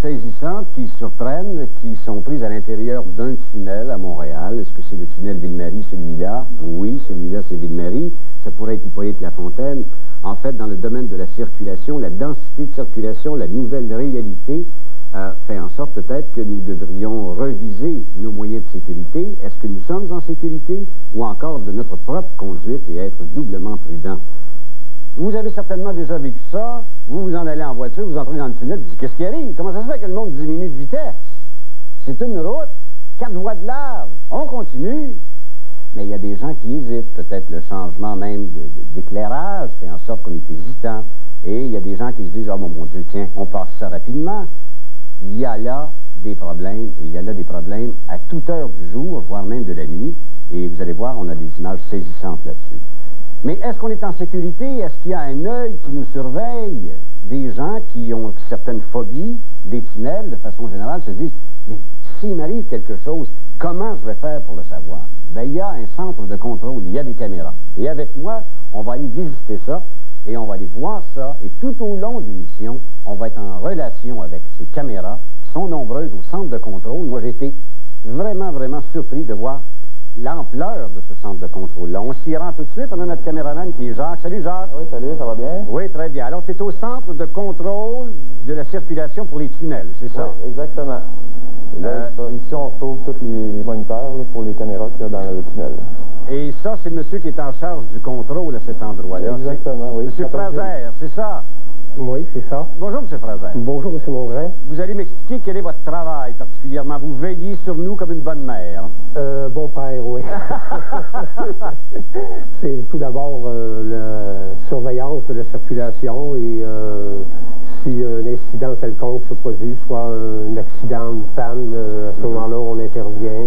Saisissantes qui surprennent, qui sont prises à l'intérieur d'un tunnel à Montréal. Est-ce que c'est le tunnel Ville-Marie, celui-là? Oui, celui-là, c'est Ville-Marie. Ça pourrait être Hippolyte-Lafontaine. En fait, dans le domaine de la circulation, la densité de circulation, la nouvelle réalité fait en sorte peut-être que nous devrions reviser nos moyens de sécurité. Est-ce que nous sommes en sécurité ou encore de notre propre conduite et être doublement prudent? Vous avez certainement déjà vécu ça. Vous en allez en voiture, vous entrez dans le tunnel, vous dites, qu'est-ce qui arrive? Comment ça se fait que le monde diminue de vitesse? C'est une route, 4 voies de large, on continue. Mais il y a des gens qui hésitent. Peut-être le changement même d'éclairage fait en sorte qu'on est hésitant. Et il y a des gens qui se disent, oh mon Dieu, tiens, on passe ça rapidement. Il y a là des problèmes, et il y a là des problèmes à toute heure du jour, voire même de la nuit. Et vous allez voir, on a des images saisissantes là-dessus. Mais est-ce qu'on est en sécurité? Est-ce qu'il y a un œil qui nous surveille? Des gens qui ont certaines phobies des tunnels, de façon générale, se disent, mais s'il m'arrive quelque chose, comment je vais faire pour le savoir? Bien, il y a un centre de contrôle, il y a des caméras. Et avec moi, on va aller visiter ça, et on va aller voir ça, et tout au long de l'émission, on va être en relation avec ces caméras, qui sont nombreuses au centre de contrôle. Moi, j'ai été vraiment, vraiment surpris de voir l'ampleur de ce centre de contrôle-là. On s'y rend tout de suite. On a notre caméraman qui est Jacques. Salut, Jacques. Oui, salut, ça va bien? Oui, très bien. Alors, tu es au centre de contrôle de la circulation pour les tunnels, c'est ça? Oui, exactement. Là, ici, on retrouve tous les moniteurs là, pour les caméras qu'il y a dans le tunnel. Et ça, c'est le monsieur qui est en charge du contrôle à cet endroit-là. Exactement, oui. Monsieur Fraser, c'est ça? Oui, c'est ça. Bonjour, M. Fraser. Bonjour, M. Mongrain. Vous allez m'expliquer quel est votre travail particulièrement. Vous veillez sur nous comme une bonne mère. Bon père, oui. C'est tout d'abord la surveillance de la circulation et si un incident quelconque se produit, soit un accident, une panne, à ce moment-là, on intervient.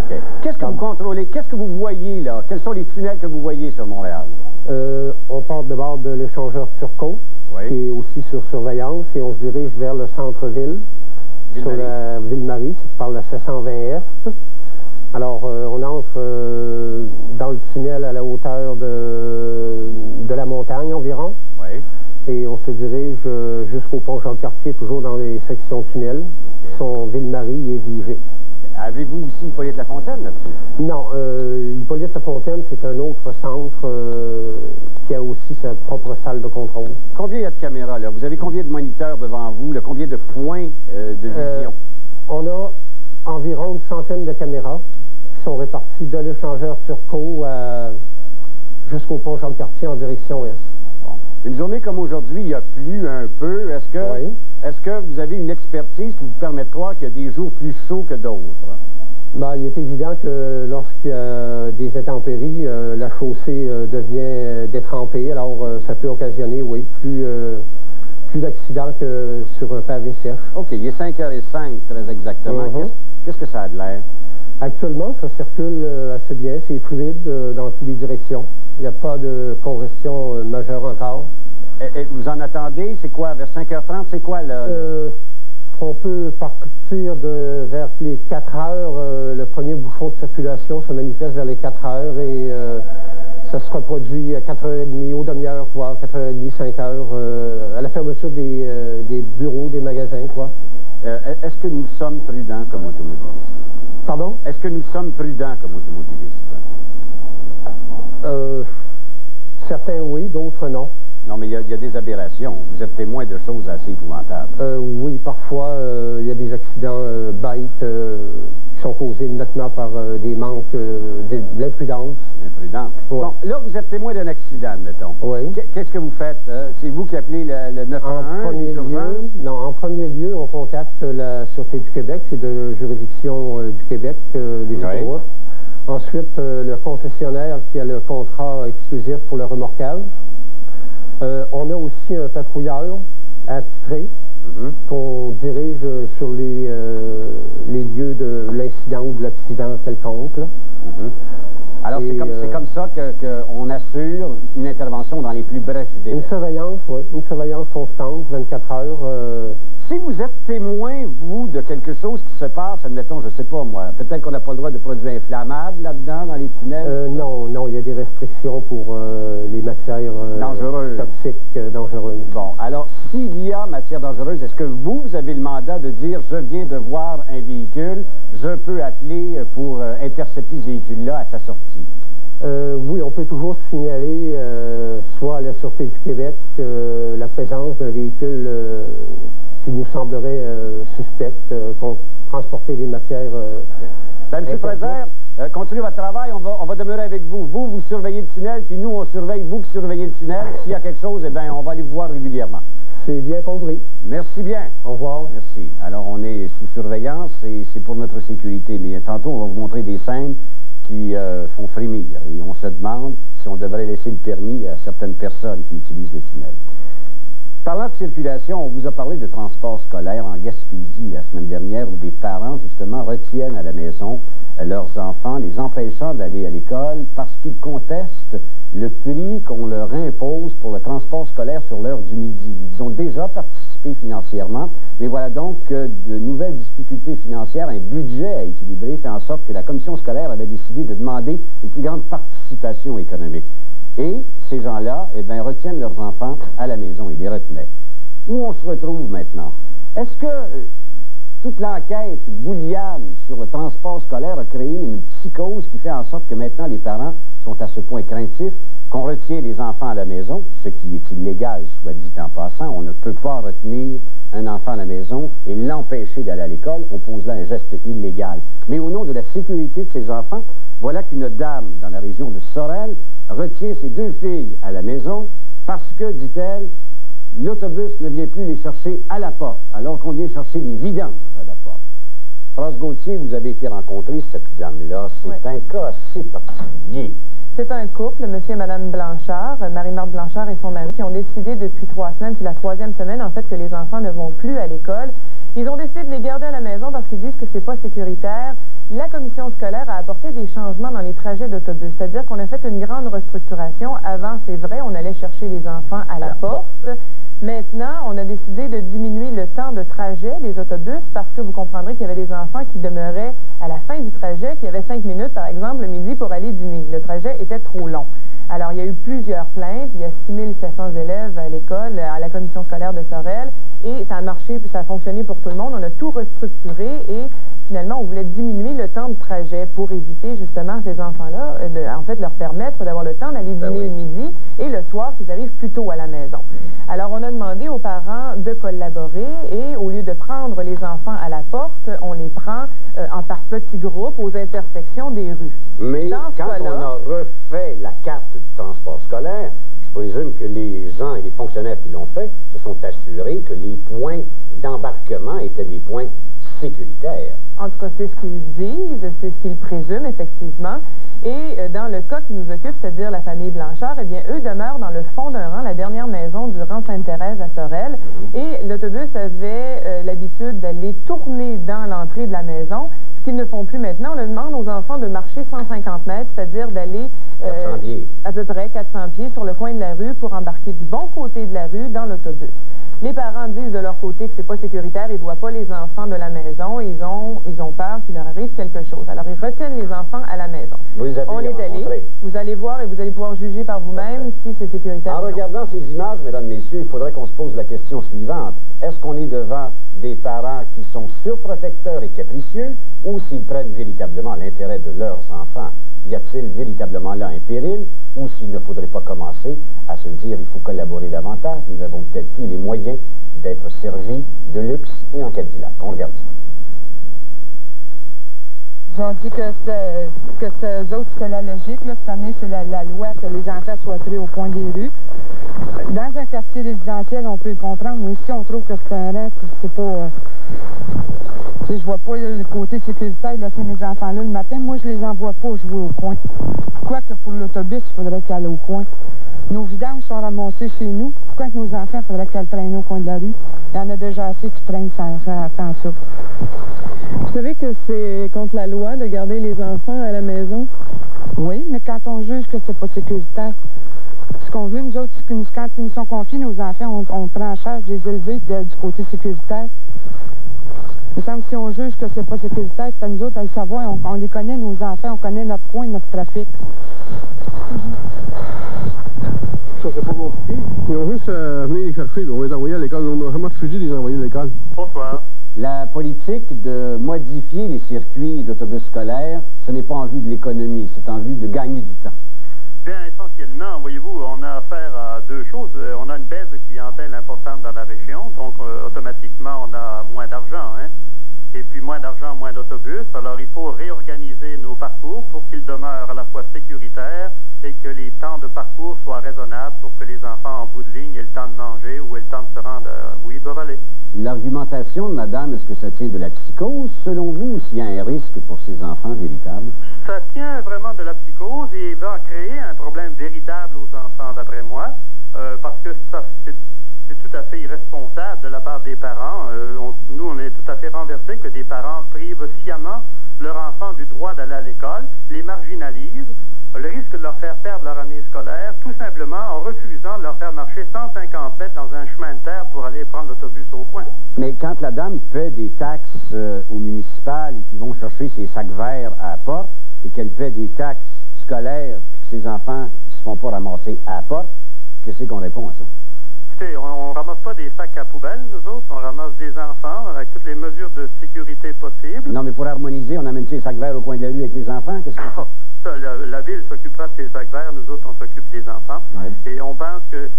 Okay. Qu'est-ce que vous contrôlez? Qu'est-ce que vous voyez là? Quels sont les tunnels que vous voyez sur Montréal? On part d'abord de l'échangeur Turcot, oui, qui est aussi sur surveillance, et on se dirige vers le centre-ville, sur la Ville-Marie, par la 720 Est. Alors, on entre dans le tunnel à la hauteur de la montagne environ. Oui. Et on se dirige jusqu'au pont Jacques-Cartier, toujours dans les sections tunnels, qui sont Ville-Marie et Viger. Avez-vous aussi Hippolyte-Lafontaine là-dessus? Non, Hippolyte-Lafontaine, c'est un autre centre qui a aussi sa propre salle de contrôle. Combien il y a de caméras là? Vous avez combien de moniteurs devant vous? Là? Combien de points de vision? On a environ une centaine de caméras qui sont réparties de l'échangeur Turcot jusqu'au pont Jacques-Cartier en direction Est. Bon. Une journée comme aujourd'hui, il y a plu un peu. Est-ce que, oui, est-ce que vous avez une expertise qui vous permet de croire qu'il y a des jours plus chauds que d'autres? Ben, il est évident que lorsqu'il y a des intempéries, la chaussée devient détrempée. Alors, ça peut occasionner, oui, plus d'accidents que sur un pavé sèche. OK, il est 5h05, très exactement. Qu'est-ce que ça a de l'air? Actuellement, ça circule assez bien. C'est fluide dans toutes les directions. Il n'y a pas de congestion majeure encore. Et vous en attendez? C'est quoi? Vers 5h30, c'est quoi là? On peut partir vers les 4 heures. Le premier bouchon de circulation se manifeste vers les 4 heures et ça se reproduit à 4h30 aux demi-heures, quoi, 4h30, 5h, à la fermeture des bureaux, des magasins, quoi. Est-ce que nous sommes prudents comme automobilistes? Pardon? Est-ce que nous sommes prudents comme automobilistes? Certains oui, d'autres non. Non, mais il y a des aberrations. Vous êtes témoin de choses assez épouvantables. Oui, parfois, il y a des accidents bêtes qui sont causés nettement par des manques, de l'imprudence. L'imprudence. Oui. Bon, là, vous êtes témoin d'un accident, admettons. Oui. Qu'est-ce que vous faites? C'est vous qui appelez le 911? En premier lieu, on contacte la Sûreté du Québec, c'est de juridiction du Québec, les autoroutes. Ensuite, le concessionnaire qui a le contrat exclusif pour le remorquage. On a aussi un patrouilleur attitré qu'on dirige sur les lieux de l'incident ou de l'accident quelconque. Alors, c'est comme ça qu'on assure une intervention dans les plus brefs délais. Une surveillance, oui. Une surveillance constante, 24 heures. Si vous êtes témoin, vous, de quelque chose qui se passe, admettons, je sais pas moi, peut-être qu'on n'a pas le droit de produits inflammables là-dedans, dans les tunnels? Non, il y a des restrictions pour les matières dangereuses. Toxiques, dangereuses. Bon, alors, s'il y a matière dangereuse, est-ce que vous avez le mandat de dire, je viens de voir un véhicule, je peux appeler pour intercepter ce véhicule-là à sa sortie? Oui, on peut toujours signaler, soit à la Sûreté du Québec, la présence d'un véhicule qui nous semblerait suspect, qu'on transportait des matières... M. Fraser, continuez votre travail, on va demeurer avec vous. Vous surveillez le tunnel, puis nous, on surveille vous qui surveillez le tunnel. S'il y a quelque chose, eh bien, on va aller vous voir régulièrement. C'est bien compris. Merci bien. Au revoir. Merci. Alors, on est sous surveillance et c'est pour notre sécurité. Mais tantôt, on va vous montrer des scènes qui font frémir. Et on se demande si on devrait laisser le permis à certaines personnes qui utilisent le tunnel. Parlant de circulation, on vous a parlé de transport scolaire en Gaspésie la semaine dernière où des parents, justement, retiennent à la maison leurs enfants, les empêchant d'aller à l'école parce qu'ils contestent le prix qu'on leur impose pour le transport scolaire sur l'heure du midi. Ils ont déjà participé financièrement, mais voilà donc que de nouvelles difficultés financières, un budget à équilibrer fait en sorte que la commission scolaire avait décidé de demander une plus grande participation économique. Et ces gens-là, eh bien, retiennent leurs enfants à la maison. Ils les retenaient. Où on se retrouve maintenant? Est-ce que toute l'enquête bouliane sur le transport scolaire a créé une psychose qui fait en sorte que maintenant les parents sont à ce point craintifs qu'on retient les enfants à la maison, ce qui est illégal, soit dit en passant. On ne peut pas retenir un enfant à la maison et l'empêcher d'aller à l'école. On pose là un geste illégal. Mais au nom de la sécurité de ces enfants, voilà qu'une dame dans la région de Sorel retient ses deux filles à la maison parce que, dit-elle, l'autobus ne vient plus les chercher à la porte, alors qu'on vient chercher les vidanges à la porte. France Gauthier, vous avez été rencontrer cette dame-là. C'est un cas assez particulier. C'est un couple, M. et Mme Blanchard, Marie-Marthe Blanchard et son mari, qui ont décidé depuis 3 semaines, c'est la 3e semaine en fait, que les enfants ne vont plus à l'école. Ils ont décidé de les garder à la maison parce qu'ils disent que c'est pas sécuritaire. La commission scolaire a apporté des changements dans les trajets d'autobus, c'est-à-dire qu'on a fait une grande restructuration. Avant, c'est vrai, on allait chercher les enfants à la porte. Maintenant, on a décidé de diminuer le temps de trajet des autobus parce que vous comprendrez qu'il y avait des enfants qui demeuraient à la fin du trajet, qui avaient 5 minutes, par exemple, le midi pour aller dîner. Le trajet était trop long. Alors, il y a eu plusieurs plaintes. Il y a 6700 élèves à l'école, à la commission scolaire de Sorel, et ça a marché, ça a fonctionné pour tout le monde. On a tout restructuré et finalement, on voulait diminuer le temps de trajet pour éviter justement ces enfants-là, en fait, leur permettre d'avoir le temps d'aller dîner le midi et le soir qu'ils arrivent plus tôt à la maison. Alors, on a demandé aux parents de collaborer et au lieu de prendre les enfants à la porte, on les prend par petits groupes aux intersections des rues. Mais quand on a refait la carte du transport scolaire, je présume que les gens et les fonctionnaires qui l'ont fait se sont assurés que les points d'embarquement étaient des points sécuritaires. En tout cas, c'est ce qu'ils disent, c'est ce qu'ils présument, effectivement. Et dans le cas qui nous occupe, c'est-à-dire la famille Blanchard, eh bien, eux demeurent dans le fond d'un rang, la dernière maison du rang Sainte-Thérèse à Sorel. Et l'autobus avait l'habitude d'aller tourner dans l'entrée de la maison, ce qu'ils ne font plus maintenant. On demande aux enfants de marcher 150 mètres, c'est-à-dire d'aller à peu près 400 pieds sur le coin de la rue pour embarquer du bon côté de la rue dans l'autobus. Les parents disent de leur côté que c'est pas sécuritaire, ils ne voient pas les enfants de la maison, ils ont peur qu'il leur arrive quelque chose. Alors, ils retiennent les enfants à la maison. On est allé, vous allez voir et vous allez pouvoir juger par vous-même si c'est sécuritaire. En regardant ces images, mesdames, messieurs, il faudrait qu'on se pose la question suivante. Est-ce qu'on est devant des parents qui sont surprotecteurs et capricieux ou s'ils prennent véritablement l'intérêt de leurs enfants? Y a-t-il véritablement là un péril ou s'il ne faudrait pas commencer à se dire il faut collaborer davantage? Nous avons peut-être plus les moyens d'être servis de luxe et en Cadillac. On regarde ça. Ils ont dit que eux autres, c'était la logique. Là, cette année, c'est la loi que les enfants soient pris au coin des rues. Dans un quartier résidentiel, on peut le comprendre, mais ici, on trouve que c'est un reste, c'est pas... je vois pas le côté sécuritaire de laisser mes enfants là le matin. Moi, je les envoie pas jouer au coin. Quoique pour l'autobus, il faudrait qu'elle aille au coin. Nos vidanges sont ramassées chez nous. Pourquoi que nos enfants, il faudrait qu'elles traînent au coin de la rue? Il y en a déjà assez qui traînent sans ça. Vous savez que c'est contre la loi de garder les enfants à la maison? Oui, mais quand on juge que c'est pas sécuritaire, ce qu'on veut, nous autres, c'est que quand ils nous sont confiés, nos enfants, on prend en charge des élevés du côté sécuritaire. Il me semble que si on juge que c'est pas sécuritaire, c'est à nous autres à le savoir. On les connaît, nos enfants, on connaît notre coin, notre trafic. Ça, c'est pas compliqué. Ils ont juste venir les chercher, puis on les envoyer à l'école. On a vraiment refusé de les envoyer à l'école. Bonsoir. La politique de modifier les circuits d'autobus scolaires, ce n'est pas en vue de l'économie, c'est en vue de gagner du temps. Bien, essentiellement, voyez-vous, on a affaire à deux choses. On a une baisse de clientèle importante dans la région, donc automatiquement, on a moins d'argent, hein? Et puis moins d'argent, moins d'autobus. Alors, il faut réorganiser nos parcours pour qu'ils demeurent à la fois sécuritaires et que les temps de parcours soient raisonnables pour que les enfants, en bout de ligne, aient le temps de manger ou aient le temps de se rendre où ils doivent aller. L'argumentation de madame, est-ce que ça tient de la psychose, selon vous, ou s'il y a un risque pour ces enfants véritables? Ça tient vraiment de la psychose et va créer un problème véritable aux enfants, d'après moi, parce que c'est tout à fait irresponsable de la part des parents. Nous, on est tout à fait renversés que des parents privent sciemment leur enfant du droit d'aller à l'école, les marginalisent, le risque de leur faire perdre leur année scolaire, tout simplement en refusant de leur faire marcher 150 mètres dans un chemin de terre pour aller prendre l'autobus au coin. Mais quand la dame paie des taxes aux municipales et qu'ils vont chercher ses sacs verts à la porte, et qu'elle paie des taxes scolaires, puis que ses enfants ne se font pas ramasser à la porte, qu'est-ce qu'on répond à ça? Écoutez, on ramasse pas des sacs à poubelle, nous autres. On ramasse des enfants avec toutes les mesures de sécurité possibles. Non, mais pour harmoniser, on amène-tu les sacs verts au coin de la rue avec les enfants? Qu'est-ce qu'on fait? Ça, la ville s'occupera de ces sacs verts. Nous autres, on s'occupe des enfants. Ouais. Et on pense que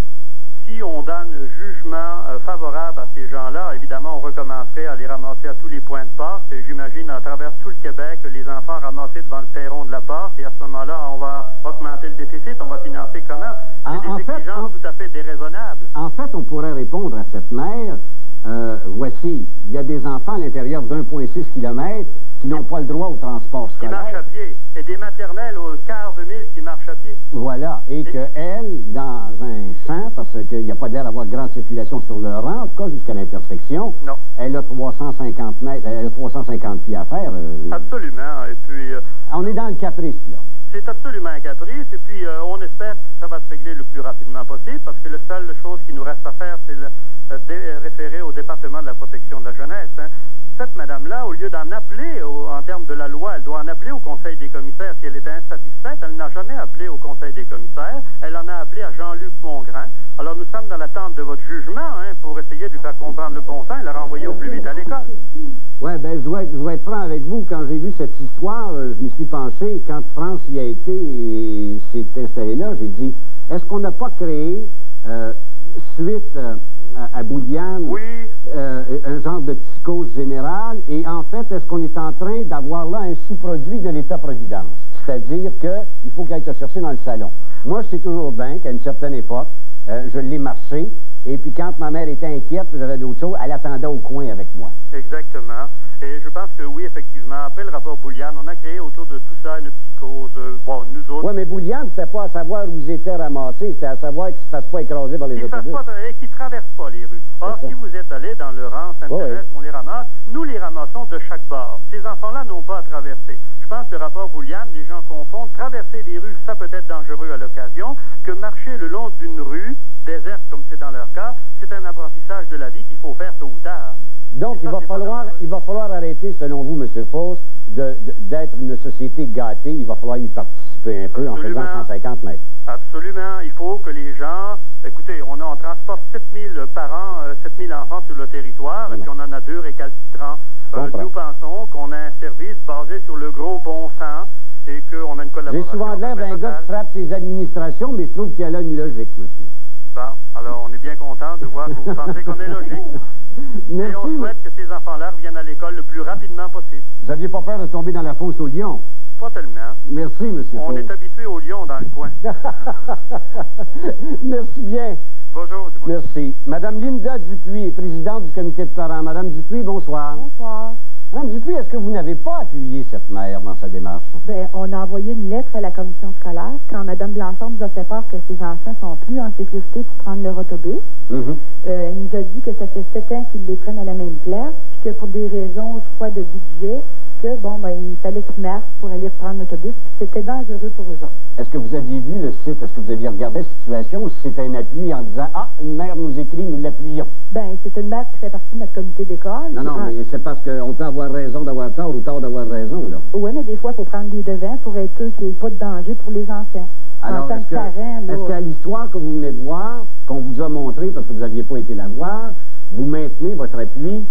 si on donne jugement favorable à ces gens-là, évidemment, on recommencerait à les ramasser à tous les points de porte. Et j'imagine, à travers tout le Québec, les enfants ramassés devant le perron de la porte. Et à ce moment-là, on va augmenter le déficit. On va financer comment? C'est des exigences tout à fait déraisonnables. En fait, on pourrait répondre à cette mère, voici, il y a des enfants à l'intérieur d'1,6 km qui n'ont pas le droit au transport Qui scolaire. marchent à pied. Et des maternelles au quart de mille qui marchent à pied. Voilà, et qu'elle, dans un champ, parce qu'il n'y a pas l'air d'avoir grande circulation sur le rang, en tout cas jusqu'à l'intersection, Non. elle a 350 mètres, elle a 350 pieds à faire. Absolument. Et puis... on est dans le caprice, là. C'est absolument un caprice, et puis on espère que ça va se régler le plus rapidement possible, parce que la seule chose qui nous reste à faire, c'est référer au département de la protection de la jeunesse. Hein. Cette madame-là, au lieu d'en appeler, en termes de la loi, elle doit en appeler au Conseil des commissaires si elle était insatisfaite. Elle n'a jamais appelé au Conseil des commissaires. Elle en a appelé à Jean-Luc Mongrain. Alors nous sommes dans l'attente de votre jugement, hein, pour essayer de lui faire comprendre le bon sens et la renvoyer au plus vite à l'école. Oui, bien, je vais être franc avec vous. Quand j'ai vu cette histoire, je m'y suis penché. Quand France y a été et s'est installée là, j'ai dit, est-ce qu'on n'a pas créé, suite à Bouliane, Oui. Un genre de psychose générale? Et en fait, est-ce qu'on est en train d'avoir là un sous-produit de l'État-providence? C'est-à-dire qu'il faut qu'il aille te chercher dans le salon. Moi, je sais toujours bien qu'à une certaine époque, je l'ai marché. Et puis quand ma mère était inquiète, j'avais d'autres choses, elle attendait au coin avec moi. Exactement. Et je pense que oui, effectivement, après le rapport Bouliane, on a créé autour de tout ça une psychose. Bon, nous autres... Oui, mais Bouliane, c'était pas à savoir où ils étaient ramassés, c'était à savoir qu'ils ne se fassent pas écraser par les autobus. Et qui ne traversent pas les rues. Or, si vous êtes allé dans le rang Sainte-Thérèse, on les ramasse, nous les ramassons de chaque bord. Ces enfants-là n'ont pas à traverser. Je pense que le rapport Bouliane, les gens confondent traverser les rues, ça peut être dangereux à l'occasion, que marcher le long d'une rue déserte, comme c'est dans leur cas, c'est un apprentissage de la vie qu'il faut faire tôt ou tard. Donc, il va falloir arrêter, selon vous, M. Fausse, d'être une société gâtée. Il va falloir y participer un peu. Absolument. En faisant 150 mètres. Absolument. Il faut que les gens... Écoutez, on transporte 7000 par an, 7000 enfants sur le territoire, et puis on en a 2 récalcitrants. Nous pensons qu'on a un service basé sur le gros bon sens et qu'on a une collaboration... J'ai souvent l'air d'un gars qui frappe ses administrations, mais je trouve qu'il y a là une logique, monsieur. Bon, alors on est bien content de voir que vous pensez qu'on est logique. Merci. Et on souhaite que ces enfants-là reviennent à l'école le plus rapidement possible. Vous n'aviez pas peur de tomber dans la fosse au lion? Pas tellement. Merci, monsieur. On est habitué aux lions dans le coin. Merci bien. Bonjour, c'est bon. Merci. Madame Linda Dupuis est présidente du comité de parents. Madame Dupuis, bonsoir. Bonsoir. Mme Dupuis, est-ce que vous n'avez pas appuyé cette mère dans sa démarche? Bien, on a envoyé une lettre à la commission scolaire quand Mme Blanchard nous a fait part que ses enfants sont plus en sécurité pour prendre leur autobus. Elle nous a dit que ça fait 7 ans qu'ils les prennent à la même place, puis que pour des raisons, je crois, de budget, que, bon, ben, il fallait qu'ils marchent pour aller reprendre l'autobus, puis que c'était dangereux pour eux autres. Est-ce que vous aviez vu le site? Est-ce que vous aviez regardé la situation ou si c'était un appui en disant « Ah, une mère nous écrit, nous l'appuyons ». Ben, c'est une mère qui fait partie de notre comité d'école. Non, mais c'est parce qu'on peut avoir raison d'avoir tort ou tort d'avoir raison, là. Oui, mais des fois, il faut prendre les devants pour être sûr qu'il n'y ait pas de danger pour les enfants. Alors, en tant que parent, là... Est-ce qu'à l'histoire que vous venez de voir, qu'on vous a montrée, parce que vous n'aviez pas été la voir, vous maintenez votre appui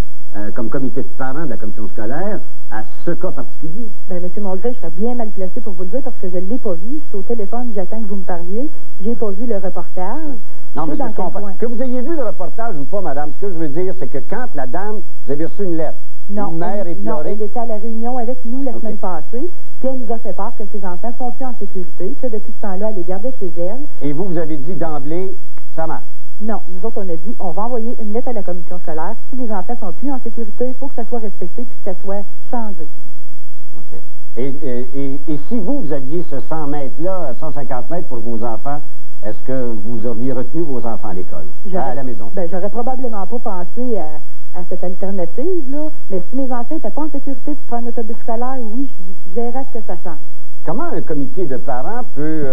comme comité de parents de la commission scolaire à ce cas particulier? Bien, M. Mongrain, je serais bien mal placé pour vous le dire parce que je ne l'ai pas vu. Je suis au téléphone, j'attends que vous me parliez. J'ai pas vu le reportage. Non, mais je comprends. Que vous ayez vu le reportage ou pas, madame, ce que je veux dire, c'est que quand la dame, vous avez reçu une lettre, une mère éplorée... Non, elle était à la réunion avec nous la semaine passée, puis elle nous a fait part que ses enfants sont plus en sécurité, que depuis ce temps-là, elle les gardait chez elle. Et vous avez dit d'emblée, ça marche? Non, nous autres, on a dit, on va envoyer une lettre à la commission scolaire. Si les enfants sont plus en sécurité, il faut que ça soit respecté puis que ça soit changé. OK. Et si vous aviez ce 100 mètres-là, 150 mètres pour vos enfants, est-ce que vous auriez retenu vos enfants à l'école, à la maison? Bien, j'aurais probablement pas pensé à cette alternative-là, mais si mes enfants n'étaient pas en sécurité pour prendre l'autobus scolaire, oui, je verrais ce que ça change. Comment un comité de parents peut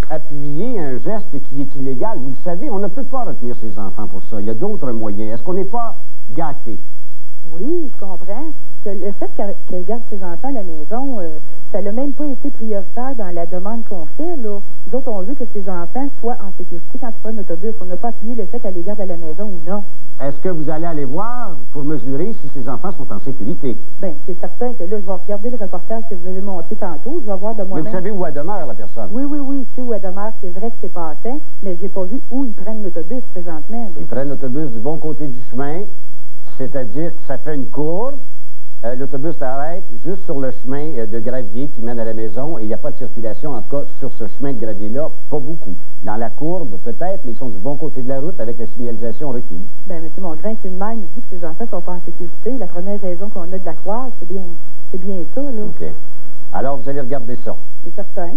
appuyer un geste qui est illégal? Vous le savez, on ne peut pas retenir ses enfants pour ça. Il y a d'autres moyens. Est-ce qu'on n'est pas gâté? Oui, je comprends. Que le fait qu'elle garde ses enfants à la maison, ça n'a même pas été prioritaire dans la demande qu'on fait, là. Nous autres, on veut que ses enfants soient en sécurité quand ils prennent l'autobus. On n'a pas appuyé le fait qu'elle les garde à la maison ou non. Est-ce que vous allez aller voir pour mesurer si ses enfants sont en sécurité? Bien, c'est certain que là, je vais regarder le reportage que vous avez montré tantôt. Je vais voir de moi-même. Mais vous savez où elle demeure, la personne? Oui, je sais où elle demeure. C'est vrai que c'est passant, mais j'ai pas vu où ils prennent l'autobus présentement. Là. Ils prennent l'autobus du bon côté du chemin, c'est-à-dire que ça fait une courbe. L'autobus s'arrête juste sur le chemin de gravier qui mène à la maison et il n'y a pas de circulation, en tout cas, sur ce chemin de gravier-là, pas beaucoup. Dans la courbe, peut-être, mais ils sont du bon côté de la route avec la signalisation requise. Bien, M. Mongrain, si une mère nous dit que ses enfants sont pas en sécurité, la première raison qu'on a de la croire, c'est bien ça, là. OK. Alors, vous allez regarder ça. C'est certain.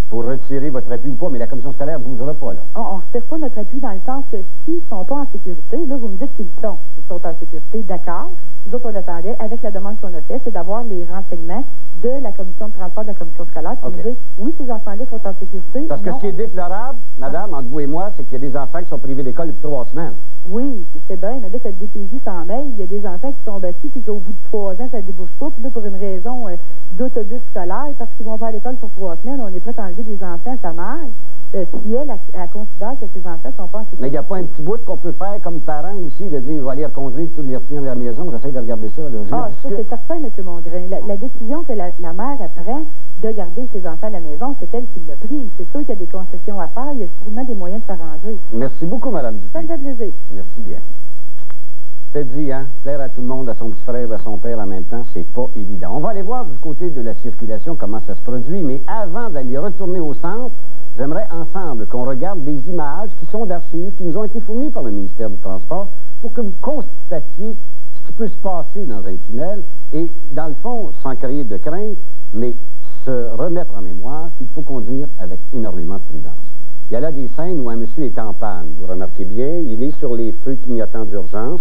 Pour retirer votre appui ou pas, mais la commission scolaire ne bougera pas, là. On ne retire pas notre appui dans le sens que s'ils ne sont pas en sécurité, là, vous me dites qu'ils sont. Ils sont en sécurité, d'accord. Nous autres, on attendait, avec la demande qu'on a faite, c'est d'avoir les renseignements de la commission de transport de la commission scolaire pour nous dire, oui, ces enfants-là sont en sécurité. Parce que ce qui est déplorable, madame, entre vous et moi, c'est qu'il y a des enfants qui sont privés d'école depuis 3 semaines. Oui, je sais bien, mais là, que le DPJ s'en mêle, il y a des enfants qui sont battus, puis qu'au bout de 3 ans, ça ne débouche pas, puis là, pour une raison d'autobus scolaire, parce qu'ils vont pas à l'école pour 3 semaines, on est prêt à enlever des enfants à sa mère. Si elle considère que ses enfants sont pas en sécurité. Mais il n'y a pas un petit bout qu'on peut faire comme parent aussi, de dire, je vais aller reconduire, tous les retenir à la maison, j'essaie de regarder ça. Là. Ça, c'est certain, M. Mongrain. La décision que la mère prend de garder ses enfants à la maison, c'est elle qui l'a pris. C'est sûr qu'il y a des concessions à faire, il y a sûrement des moyens de s'arranger. Merci beaucoup, Mme Dupuis. Ça me fait plaisir. Merci bien. C'est dit, hein, plaire à tout le monde, à son petit frère, à son père en même temps, c'est pas évident. On va aller voir du côté de la circulation comment ça se produit, mais avant d'aller retourner au centre, j'aimerais ensemble qu'on regarde des images qui sont d'archives, qui nous ont été fournies par le ministère du Transport, pour que vous constatiez ce qui peut se passer dans un tunnel, et dans le fond, sans créer de crainte, mais se remettre en mémoire qu'il faut conduire avec énormément de prudence. Il y a là des scènes où un monsieur est en panne. Vous remarquez bien, il est sur les feux clignotant d'urgence.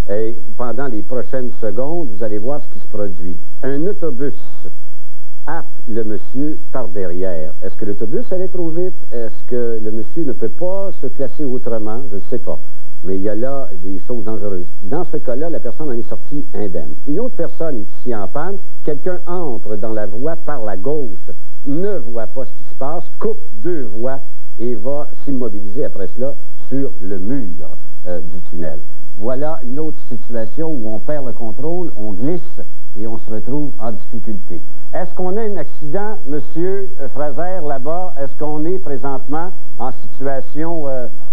Et pendant les prochaines secondes, vous allez voir ce qui se produit. Un autobus happe le monsieur par derrière. Est-ce que l'autobus allait trop vite? Est-ce que le monsieur ne peut pas se placer autrement? Je ne sais pas. Mais il y a là des choses dangereuses. Dans ce cas-là, la personne en est sortie indemne. Une autre personne est ici en panne. Quelqu'un entre dans la voie par la gauche, ne voit pas ce qui se passe, coupe 2 voies et va s'immobiliser après cela sur le mur du tunnel. Voilà une autre situation où on perd le contrôle, on glisse et on se retrouve en difficulté. Est-ce qu'on a un accident, M. Fraser, là-bas? Est-ce qu'on est présentement en situation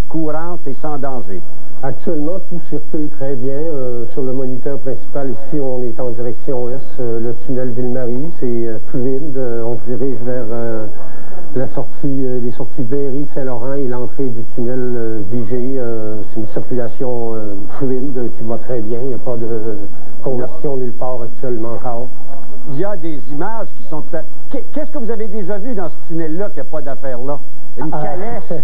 courante et sans danger? Actuellement, tout circule très bien. Sur le moniteur principal, ici, on est en direction est. Le tunnel Ville-Marie, c'est fluide. On se dirige vers les sorties Berry-Saint-Laurent et l'entrée du tunnel Vigée. C'est une circulation fluide qui va très bien. Il n'y a pas conditions nulle part actuellement encore. Il y a des images qui sont tout à... Qu'est-ce que vous avez déjà vu dans ce tunnel-là qu'il n'y a pas d'affaire là? Une calèche.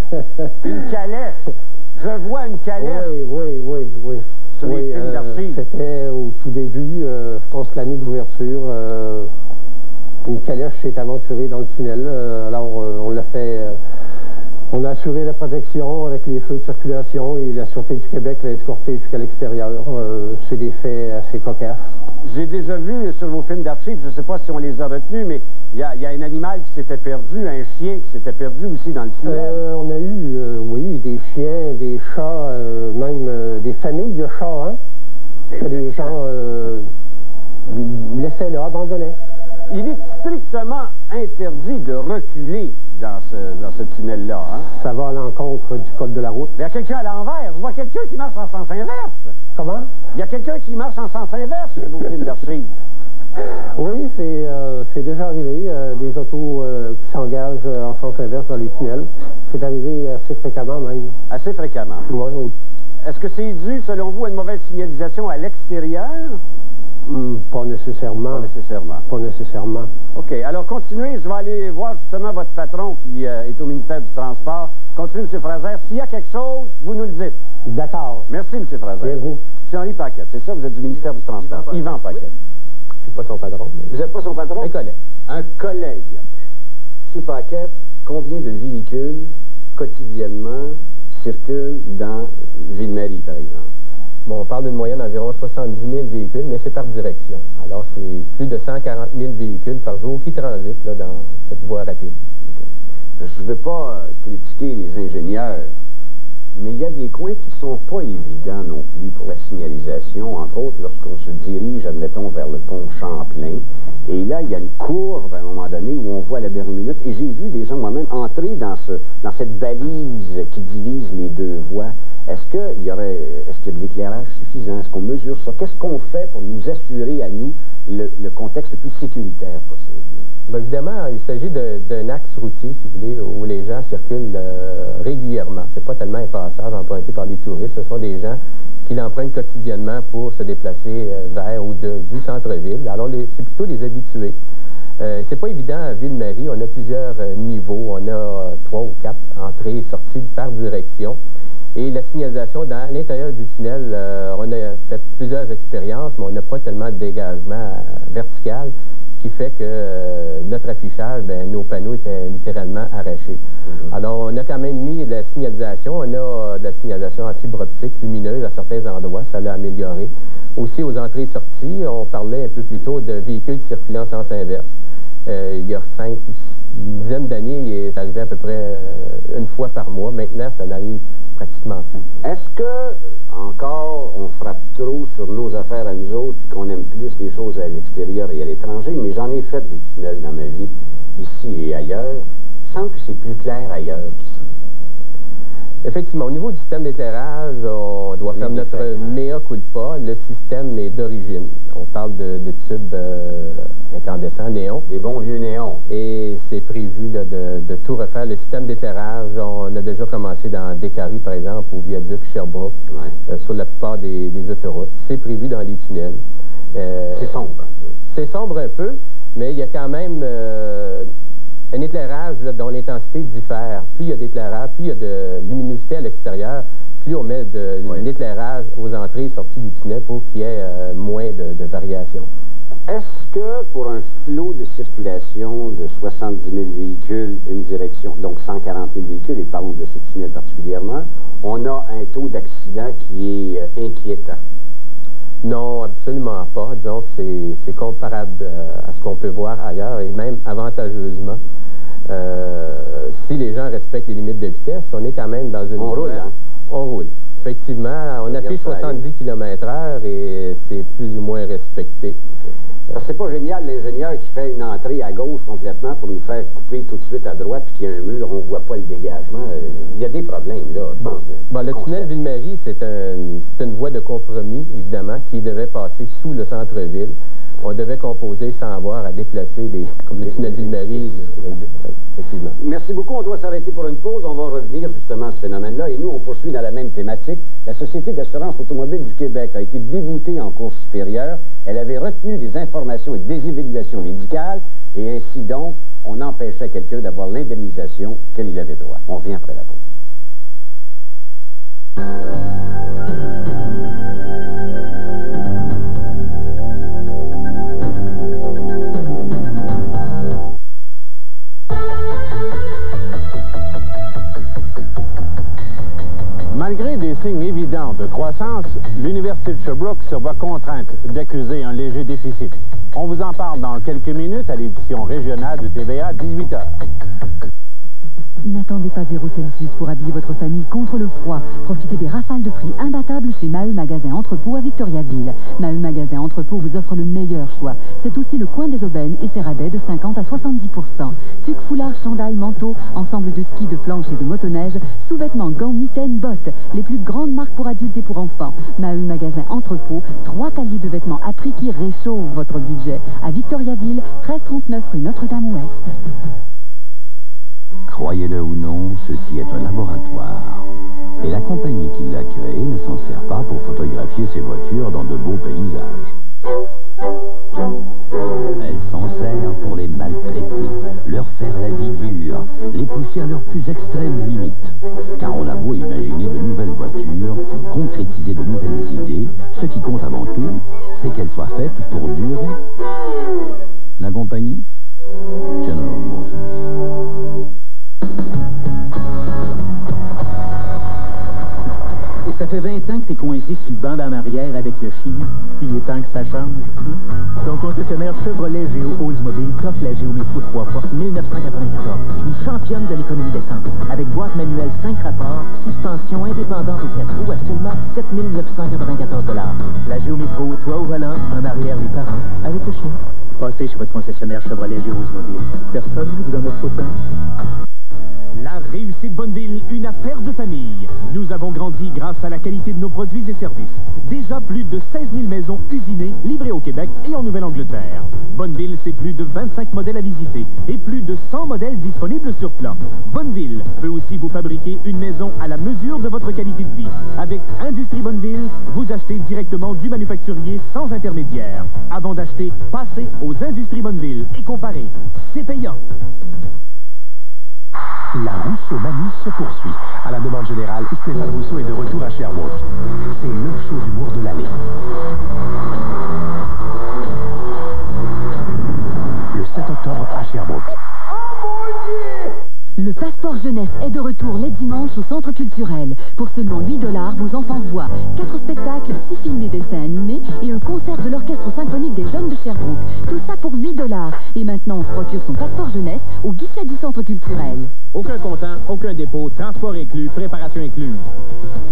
Une calèche. Je vois une calèche. Oui. Sur les films d'archives. C'était au tout début, je pense l'année d'ouverture, une calèche s'est aventurée dans le tunnel. Alors, on l'a fait... on a assuré la protection avec les feux de circulation et la Sûreté du Québec l'a escorté jusqu'à l'extérieur. C'est des faits assez cocasses. J'ai déjà vu sur vos films d'archives, je ne sais pas si on les a retenus, mais il y a un animal qui s'était perdu, un chien qui s'était perdu aussi dans le tunnel. On a eu, oui, des chiens, des chats, même des familles de chats, hein, que les gens laissaient là, abandonnaient. Il est strictement interdit de reculer dans ce tunnel-là. Hein? Ça va à l'encontre du code de la route. Mais il y a quelqu'un à l'envers. Je vois quelqu'un qui marche en sens inverse. Comment? Il y a quelqu'un qui marche en sens inverse sur vos films d'archives. Oui, c'est déjà arrivé, des autos qui s'engagent en sens inverse dans les tunnels. C'est arrivé assez fréquemment même. Assez fréquemment? Oui. Est-ce que c'est dû, selon vous, à une mauvaise signalisation à l'extérieur? Pas nécessairement. Pas nécessairement. Pas nécessairement. OK. Alors, continuez. Je vais aller voir justement votre patron qui est au ministère du Transport. Continuez, M. Fraser. S'il y a quelque chose, vous nous le dites. D'accord. Merci, M. Fraser. Bien vous. M. Henri Paquette, c'est ça? Vous êtes du ministère du Transport. Yvan Paquette. Oui. Je suis pas son patron. Vous n'êtes pas son patron? Un collègue. Un collègue. M. Paquette, combien de véhicules quotidiennement circulent dans Ville-Marie, par exemple? Bon, on parle d'une moyenne d'environ 70 000 véhicules, mais c'est par direction. Alors, c'est plus de 140 000 véhicules par jour qui transitent là, dans cette voie rapide. Okay. Je ne veux pas critiquer les ingénieurs, mais il y a des coins qui ne sont pas évidents non plus pour la signalisation, entre autres lorsqu'on se dirige, admettons, vers le pont Champlain. Et là, il y a une courbe à un moment donné où on voit la dernière minute. Et j'ai vu des gens moi-même entrer dans cette balise qui divise les deux voies. Est-ce qu'il y a de l'éclairage suffisant? Est-ce qu'on mesure ça? Qu'est-ce qu'on fait pour nous assurer à nous le contexte le plus sécuritaire possible? Bien, évidemment, il s'agit d'un axe routier, si vous voulez, où les gens circulent régulièrement. Ce n'est pas tellement un passage emprunté par les touristes. Ce sont des gens qui l'empruntent quotidiennement pour se déplacer vers ou du centre-ville. Alors, c'est plutôt des habitués. C'est pas évident à Ville-Marie. On a plusieurs niveaux. On a 3 ou 4 entrées et sorties par direction. Et la signalisation dans l'intérieur du tunnel, on a fait plusieurs expériences, mais on n'a pas tellement de dégagement vertical qui fait que notre affichage, nos panneaux étaient littéralement arrachés. Alors, on a quand même mis de la signalisation. On a de la signalisation en fibre optique lumineuse à certains endroits. Ça l'a amélioré. Aussi, aux entrées et sorties, on parlait un peu plus tôt de véhicules circulant en sens inverse. Il y a 5 ou 6 dizaines d'années, il est arrivé à peu près une fois par mois. Maintenant, ça n'arrive pratiquement plus. Est-ce que, encore, on frappe trop sur nos affaires à nous autres, puis qu'on aime plus les choses à l'extérieur et à l'étranger, mais j'en ai fait des tunnels dans ma vie, ici et ailleurs. Il semble que c'est plus clair ailleurs qu'ici. Effectivement, au niveau du système d'éclairage, on doit faire notre mea culpa. Le système est d'origine. On parle de tubes incandescents, néons. Des bons vieux néons. Et c'est prévu là, de tout refaire. Le système d'éclairage, on a déjà commencé dans Décarie, par exemple, au viaduc Sherbrooke, sur la plupart des autoroutes. C'est prévu dans les tunnels. C'est sombre un peu. C'est sombre un peu, mais il y a quand même un éclairage là, dont l'intensité diffère. Plus il y a d'éclairage, plus il y a de luminosité à l'extérieur, plus on met de l'éclairage aux entrées et sorties du tunnel pour qu'il y ait moins de variations. Est-ce que pour un flot de circulation de 70 000 véhicules, une direction, donc 140 000 véhicules, et parlons de ce tunnel particulièrement, on a un taux d'accident qui est inquiétant? Non, absolument pas. Disons que c'est comparable à ce qu'on peut voir ailleurs, et même avantageusement. Si les gens respectent les limites de vitesse, on est quand même dans une... On roule, hein? On roule. Effectivement, on affiche 70 km/h et c'est plus ou moins respecté. Parce que c'est pas génial, l'ingénieur qui fait une entrée à gauche complètement pour nous faire couper tout de suite à droite, puis qu'il y a un mur, on voit pas le dégagement. Il y a des problèmes, là, je pense. Bon, le tunnel Ville-Marie, c'est une voie de compromis, évidemment, qui devait passer sous le centre-ville. On devait composer sans avoir à déplacer comme le tunnel Ville-Marie. Effectivement. Merci beaucoup. On doit s'arrêter pour une pause. On va revenir justement à ce phénomène-là. Et nous, on poursuit dans la même thématique. La Société d'assurance automobile du Québec a été déboutée en cours supérieure. Elle avait retenu des informations et des évaluations médicales. Et ainsi donc, on empêchait quelqu'un d'avoir l'indemnisation qu'elle y avait droit. On revient après la pause. Malgré des signes évidents de croissance, l'Université de Sherbrooke se voit contrainte d'accuser un léger déficit. On vous en parle dans quelques minutes à l'édition régionale du TVA, 18h. N'attendez pas 0 Celsius pour habiller votre famille contre le froid. Profitez des rafales de prix imbattables chez Maheu Magasin Entrepôt à Victoriaville. Maheu Magasin Entrepôt vous offre le meilleur choix. C'est aussi le coin des aubaines et ses rabais de 50 à 70%. Tucs, foulards, chandails, manteaux, ensemble de ski, de planche et de motoneige, sous-vêtements, gants, mitaines, bottes. Les plus grandes marques pour adultes et pour enfants. Maheu Magasin Entrepôt, 3 paliers de vêtements à prix qui réchauffent votre budget. À Victoriaville, 1339 rue Notre-Dame-Ouest. Croyez-le ou non, ceci est un laboratoire. Et la compagnie qui l'a créé ne s'en sert pas pour photographier ses voitures dans de beaux paysages. Elle s'en sert pour les maltraiter, leur faire la vie dure, les pousser à leurs plus extrêmes limites. Car on a beau imaginer de nouvelles voitures, concrétiser de nouvelles idées, ce qui compte avant tout, c'est qu'elles soient faites pour durer. La compagnie General Motors. Et ça fait 20 ans que t'es coincé sur le banc d'en arrière avec le chien. Il est temps que ça change. Hein? Ton concessionnaire Chevrolet Géo Oldsmobile t'offre la Géométro 3 portes 1994. Une championne de l'économie d'essence. Avec boîte manuelle 5 rapports, suspension indépendante aux 4 roues à seulement 7 994 $. La Géométro, toi au volant, en arrière les parents, avec le chien. Passez chez votre concessionnaire Chevrolet Géo Oldsmobile. Personne ne vous en offre autant. La réussite Bonneville, une affaire de famille. Nous avons grandi grâce à la qualité de nos produits et services. Déjà plus de 16 000 maisons usinées, livrées au Québec et en Nouvelle-Angleterre. Bonneville, c'est plus de 25 modèles à visiter et plus de 100 modèles disponibles sur plan. Bonneville peut aussi vous fabriquer une maison à la mesure de votre qualité de vie. Avec Industrie Bonneville, vous achetez directement du manufacturier sans intermédiaire. Avant d'acheter, passez aux Industries Bonneville et comparez. C'est payant. La Rousseau-manie se poursuit. À la demande générale, Stéphane Rousseau est de retour à Sherbrooke. C'est le show d'humour de l'année. Le 7 octobre à Sherbrooke. Le passeport jeunesse est de retour les dimanches au Centre culturel. Pour seulement 8 $, vos enfants voient 4 spectacles, 6 films et dessins animés et un concert de l'Orchestre symphonique des jeunes de Sherbrooke. Tout ça pour 8 $. Et maintenant, on se procure son passeport jeunesse au guichet du Centre culturel. Aucun comptant, aucun dépôt, transport inclus, préparation incluse.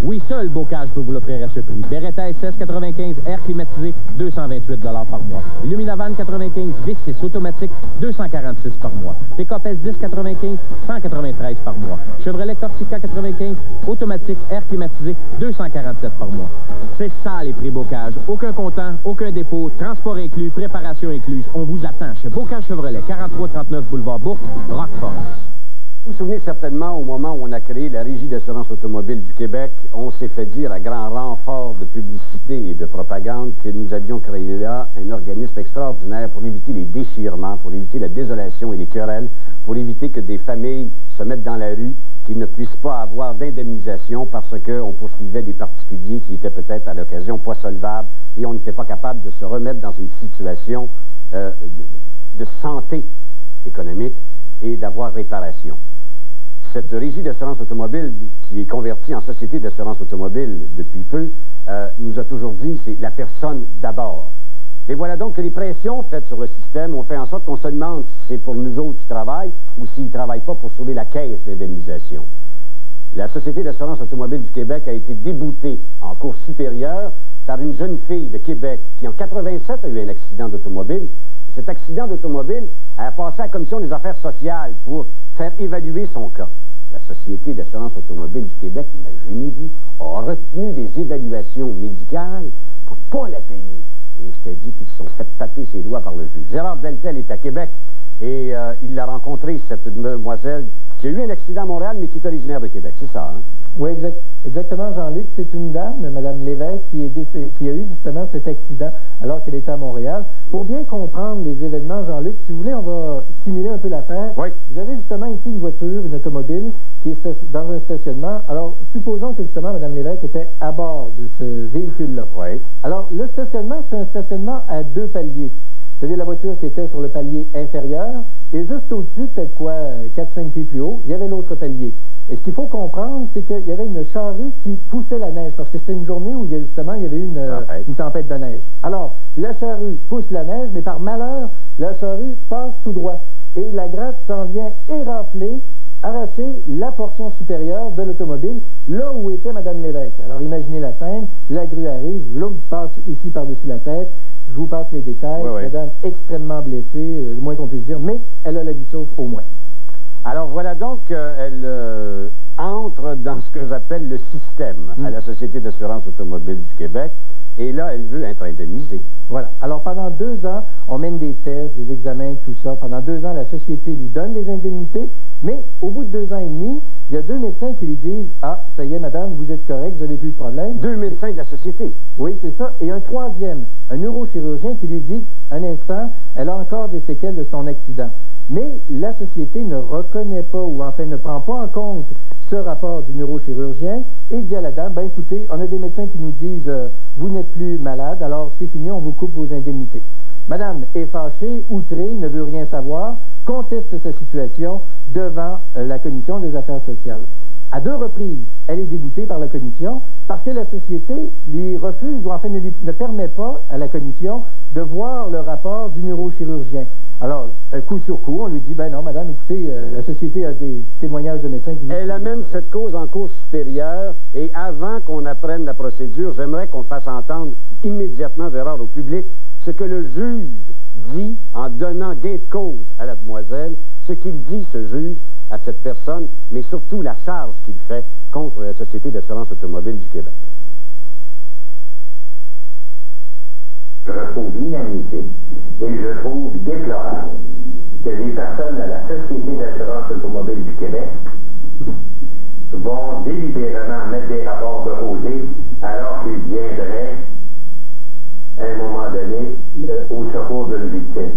Oui, seul Bocage peut vous l'offrir à ce prix. Beretta SS 95, air climatisé, 228 $ par mois. Luminavan 95, V6 automatique, 246 par mois. Pick-up S10 95, 193 par mois. Chevrolet Corsica 95, automatique, air climatisé, 247 par mois. C'est ça les prix Bocage. Aucun comptant, aucun dépôt, transport inclus, préparation incluse. On vous attend chez Bocage Chevrolet, 4339 boulevard Bourque, Rock Forest. Vous vous souvenez certainement au moment où on a créé la Régie d'assurance automobile du Québec, on s'est fait dire à grand renfort de publicité et de propagande que nous avions créé là un organisme extraordinaire pour éviter les déchirements, pour éviter la désolation et les querelles, pour éviter que des familles se mettent dans la rue, qu'ils ne puissent pas avoir d'indemnisation parce qu'on poursuivait des particuliers qui étaient peut-être à l'occasion pas solvables et on n'était pas capable de se remettre dans une situation de santé économique et d'avoir réparation. Cette régie d'assurance automobile, qui est convertie en société d'assurance automobile depuis peu, nous a toujours dit c'est la personne d'abord. Et voilà donc que les pressions faites sur le système ont fait en sorte qu'on se demande si c'est pour nous autres qui travaillent ou s'ils ne travaillent pas pour sauver la caisse d'indemnisation. La Société d'assurance automobile du Québec a été déboutée en cour supérieure par une jeune fille de Québec qui en 87 a eu un accident d'automobile. Cet accident d'automobile a passé à la Commission des affaires sociales pour faire évaluer son cas. La Société d'assurance automobile du Québec, imaginez-vous, a retenu des évaluations médicales pour ne pas la payer. Et je te dit qu'ils se sont fait taper ses doigts par le juge. Gérard Deltel est à Québec et il l'a rencontré, cette demoiselle qui a eu un accident à Montréal, mais qui est originaire de Québec. C'est ça, hein? Oui, exactement, Jean-Luc. C'est une dame, Mme Lévesque, qui a eu justement cet accident alors qu'elle était à Montréal. Pour bien comprendre les événements, Jean-Luc, si vous voulez, on va simuler un peu l'affaire. Oui. Vous avez justement ici une voiture, une automobile, qui est dans un stationnement. Alors, supposons que justement Mme Lévesque était à bord de ce véhicule-là. Oui. Alors, le stationnement, c'est un stationnement à 2 paliers. Vous avez la voiture qui était sur le palier inférieur, et juste au-dessus, peut-être quoi, 4-5 pieds plus haut, il y avait l'autre palier. Et ce qu'il faut comprendre, c'est qu'il y avait une charrue qui poussait la neige, parce que c'était une journée où justement il y avait eu une tempête de neige. Alors, la charrue pousse la neige, mais par malheur, la charrue passe tout droit. Et la gratte s'en vient érafler, arracher la portion supérieure de l'automobile, là où était Mme Lévesque. Alors, imaginez la scène, la grue arrive, l'homme passe ici par-dessus la tête. Je vous passe les détails. Oui, oui. Madame extrêmement blessée, le moins qu'on puisse dire, mais elle a la vie sauve au moins. Alors voilà donc, elle entre dans ce que j'appelle le système à la Société d'assurance automobile du Québec, et là, elle veut être indemnisée. Voilà. Alors pendant 2 ans, on mène des tests, des examens, tout ça. Pendant 2 ans, la Société lui donne des indemnités, mais au bout de 2 ans et demi, il y a 2 médecins qui lui disent « Ah, ça y est, madame, vous êtes correct, vous n'avez plus de problème. » 2 médecins de la Société. Oui, c'est ça. Et un 3e, un neurochirurgien qui lui dit « Un instant, elle a encore des séquelles de son accident. » Mais la Société ne reconnaît pas, ou en fait ne prend pas en compte ce rapport du neurochirurgien et dit à la dame, ben écoutez, on a des médecins qui nous disent vous n'êtes plus malade, alors c'est fini, on vous coupe vos indemnités. Madame est fâchée, outrée, ne veut rien savoir, conteste sa situation devant la Commission des affaires sociales. À 2 reprises, elle est déboutée par la Commission parce que la Société lui refuse, ou en fait ne permet pas à la Commission de voir le rapport du neurochirurgien. Alors, coup sur coup, on lui dit, ben non, madame, écoutez, la Société a des témoignages de médecins qui... Elle amène cette cause en cour supérieure, et avant qu'on apprenne la procédure, j'aimerais qu'on fasse entendre immédiatement, Gérard, au public, ce que le juge dit en donnant gain de cause à la demoiselle, ce qu'il dit, ce juge, à cette personne, mais surtout la charge qu'il fait contre la Société d'assurance automobile du Québec. Je trouve inadmissible et je trouve déplorable que des personnes à la Société d'assurance automobile du Québec vont délibérément mettre des rapports de Rosé alors qu'ils viendraient à un moment donné au secours d'une victime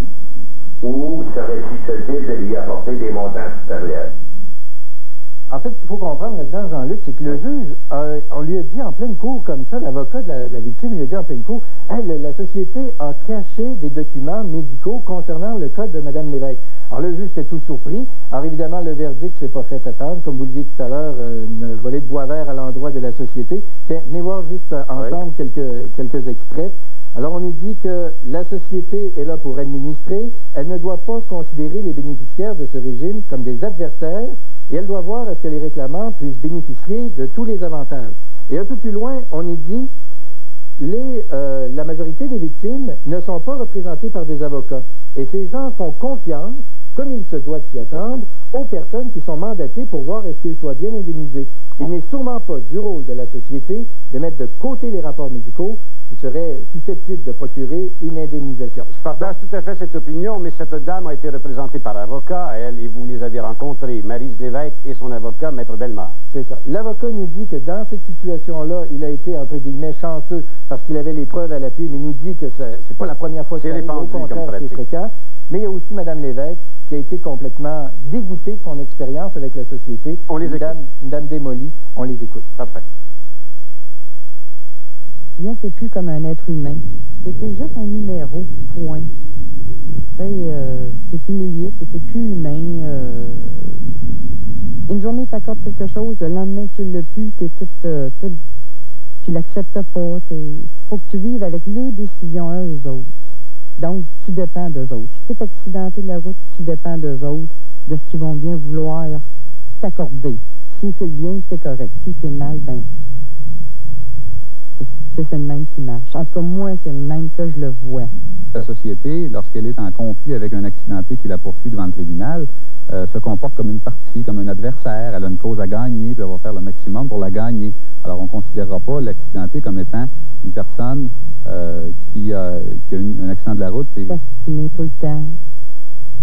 ou seraient susceptibles de lui apporter des montants supérieurs. En fait, ce qu'il faut comprendre là-dedans, Jean-Luc, c'est que le juge, on lui a dit en pleine cour comme ça, l'avocat de la victime lui a dit en pleine cour, hey, la Société a caché des documents médicaux concernant le cas de Mme Lévesque. Alors le juge était tout surpris. Alors évidemment, le verdict s'est pas fait attendre. Comme vous le disiez tout à l'heure, une volée de bois vert à l'endroit de la Société. Tiens, venez voir juste ensemble quelques extraits. Alors, on nous dit que la Société est là pour administrer. Elle ne doit pas considérer les bénéficiaires de ce régime comme des adversaires et elle doit voir à ce que les réclamants puissent bénéficier de tous les avantages. Et un peu plus loin, on y dit la majorité des victimes ne sont pas représentées par des avocats. Et ces gens font confiance, comme il se doit s'y attendre, aux personnes qui sont mandatées pour voir est-ce qu'ils soient bien indemnisés. Il n'est sûrement pas du rôle de la Société de mettre de côté les rapports médicaux qui seraient susceptibles de procurer une indemnisation. Je partage tout à fait cette opinion, mais cette dame a été représentée par avocat, elle, et vous les avez rencontrés, Maryse Lévesque et son avocat, Maître Bellemare. C'est ça. L'avocat nous dit que dans cette situation-là, il a été, entre guillemets, chanceux parce qu'il avait les preuves à l'appui, mais il nous dit que c'est pas la première fois que c'est répandu, au contraire, c'est fréquent. Mais il y a aussi Mme Lévesque qui a été complètement dégoûtée de son expérience avec la Société. On les écoute. Une dame démolie, on les écoute. Parfait. Bien, c'est plus comme un être humain. C'était juste un numéro, point. Tu sais, c'est humilié, c'était plus humain. Une journée, t'accordes quelque chose, le lendemain, tu l'as plus, t'es tu l'acceptes pas. Faut que tu vives avec leurs décisions à eux autres. Donc, tu dépends d'eux autres. Si tu es accidenté de la route, tu dépends d'eux autres, de ce qu'ils vont bien vouloir t'accorder. S'ils font le bien, c'est correct. S'ils font le mal, ben, c'est le même qui marche. En tout cas, moi, c'est le même que je le vois. La Société, lorsqu'elle est en conflit avec un accidenté qui la poursuit devant le tribunal, se comporte comme une partie, comme un adversaire. Elle a une cause à gagner, puis elle va faire le maximum pour la gagner. Alors, on ne considérera pas l'accidenté comme étant une personne qui a eu un accident de la route. S'estimer tout le temps.